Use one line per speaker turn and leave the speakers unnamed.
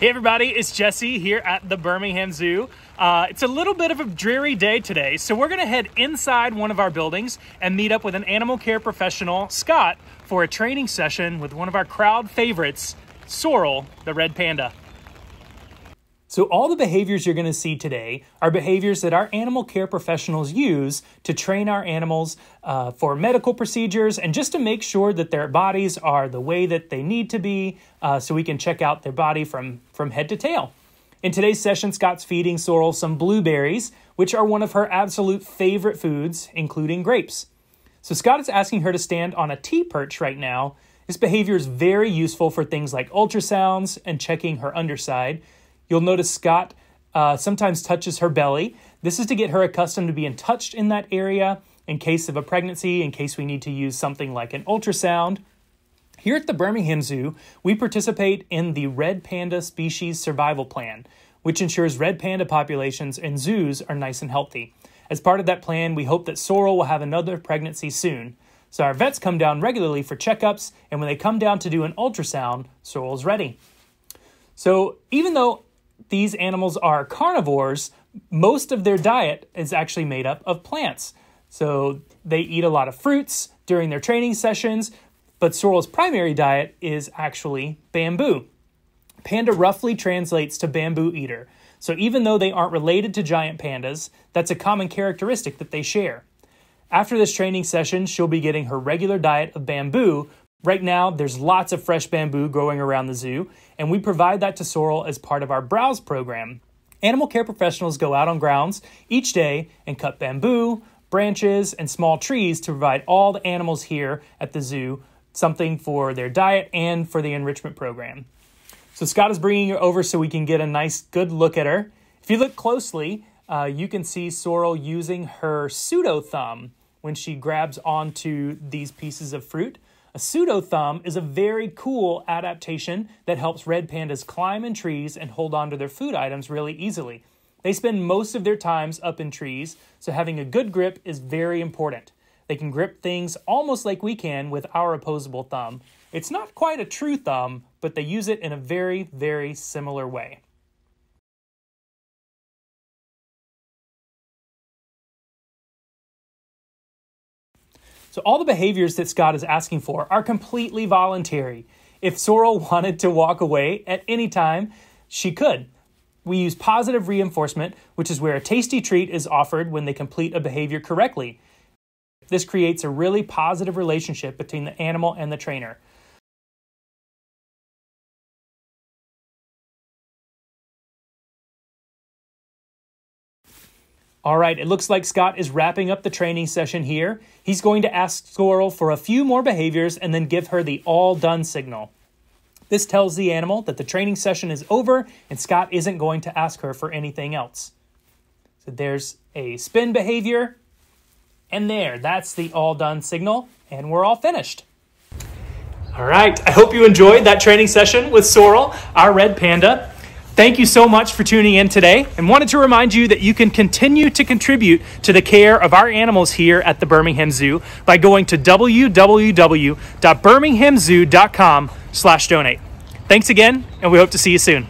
Hey everybody, it's Jesse here at the Birmingham Zoo. It's a little bit of a dreary day today, so we're gonna head inside one of our buildings and meet up with an animal care professional, Scott, for a training session with one of our crowd favorites, Sorel, the red panda. So all the behaviors you're gonna see today are behaviors that our animal care professionals use to train our animals for medical procedures and just to make sure that their bodies are the way that they need to be so we can check out their body from head to tail. In today's session, Scott's feeding Sorel some blueberries, which are one of her absolute favorite foods, including grapes. So Scott is asking her to stand on a T-perch right now. This behavior is very useful for things like ultrasounds and checking her underside. You'll notice Scott sometimes touches her belly. This is to get her accustomed to being touched in that area in case of a pregnancy, in case we need to use something like an ultrasound. Here at the Birmingham Zoo, we participate in the Red Panda Species Survival Plan, which ensures red panda populations and zoos are nice and healthy. As part of that plan, we hope that Sorel will have another pregnancy soon. So our vets come down regularly for checkups, and when they come down to do an ultrasound, Sorel's ready. So even though these animals are carnivores, most of their diet is actually made up of plants. So they eat a lot of fruits during their training sessions, but Sorel's primary diet is actually bamboo. Panda roughly translates to bamboo eater. So even though they aren't related to giant pandas, that's a common characteristic that they share. After this training session, she'll be getting her regular diet of bamboo. Right now, there's lots of fresh bamboo growing around the zoo, and we provide that to Sorel as part of our browse program. Animal care professionals go out on grounds each day and cut bamboo, branches, and small trees to provide all the animals here at the zoo something for their diet and for the enrichment program. So Scott is bringing her over so we can get a nice, good look at her. If you look closely, you can see Sorel using her pseudo thumb when she grabs onto these pieces of fruit. A pseudo thumb is a very cool adaptation that helps red pandas climb in trees and hold on to their food items really easily. They spend most of their times up in trees, so having a good grip is very important. They can grip things almost like we can with our opposable thumb. It's not quite a true thumb, but they use it in a very, very similar way. So all the behaviors that Scott is asking for are completely voluntary. If Sorel wanted to walk away at any time, she could. We use positive reinforcement, which is where a tasty treat is offered when they complete a behavior correctly. This creates a really positive relationship between the animal and the trainer. All right, it looks like Scott is wrapping up the training session here. He's going to ask Sorel for a few more behaviors and then give her the all done signal. This tells the animal that the training session is over and Scott isn't going to ask her for anything else. So there's a spin behavior, and that's the all done signal, and we're all finished. All right, I hope you enjoyed that training session with Sorel, our red panda. Thank you so much for tuning in today, and wanted to remind you that you can continue to contribute to the care of our animals here at the Birmingham Zoo by going to www.birminghamzoo.com/donate. Thanks again, and we hope to see you soon.